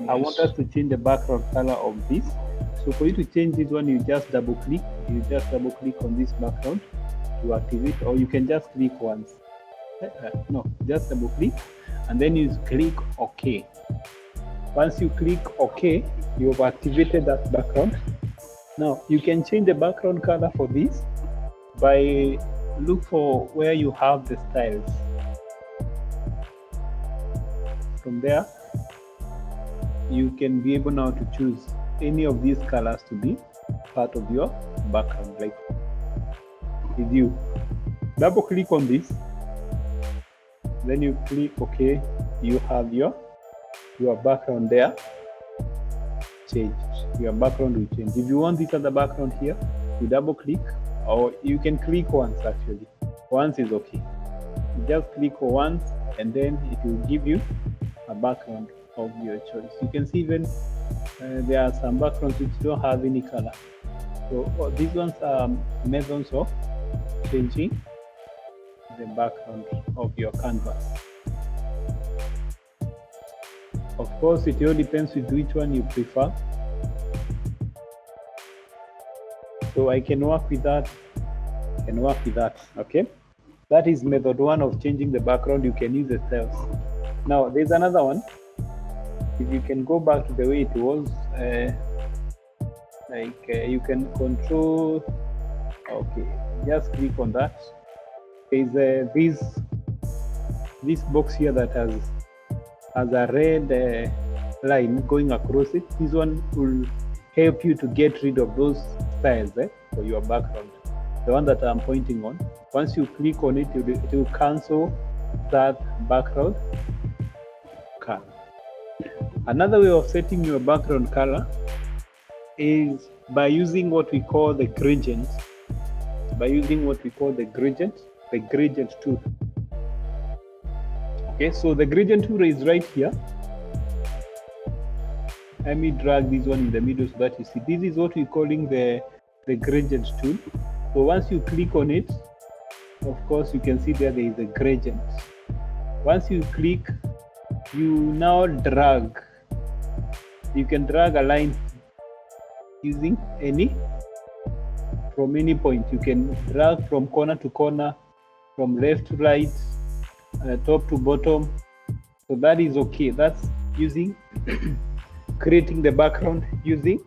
I want us to change the background color of this. So for you to change this one, you just double click. You just double click on this background to activate, or you can just click once. No, just double click, and then you click OK. Once you click OK, you have activated that background. Now you can change the background color for this by look for where you have the styles. From there, you can be able now to choose any of these colors to be part of your background. Like if you double click on this, then you click OK, you have your background there changed. Your background will change. If you want this other background here, you double click, or you can click once. Actually, once is okay. You just click once, and then it will give you a background of your choice. You can see even there are some backgrounds which don't have any color. So these ones are methods of changing the background of your canvas. Of course, it all depends with which one you prefer. So I can work with that and work with that. Okay, that is method one of changing the background. You can use the styles. Now there's another one. If you can go back to the way it was, you can control. Okay, just click on that. There's this box here that has a red line going across it. This one will help you to get rid of those styles for your background. The one that I'm pointing on. Once you click on it, it will cancel that background color. Another way of setting your background color is by using what we call the gradient. By using what we call the gradient tool. Okay, so the gradient tool is right here. Let me drag this one in the middle so that you see. This is what we're calling the gradient tool. So once you click on it, of course you can see there is a gradient. Once you click, you now drag. You can drag a line using from any point. You can drag from corner to corner, from left to right, top to bottom. So that is okay. That's using creating the background using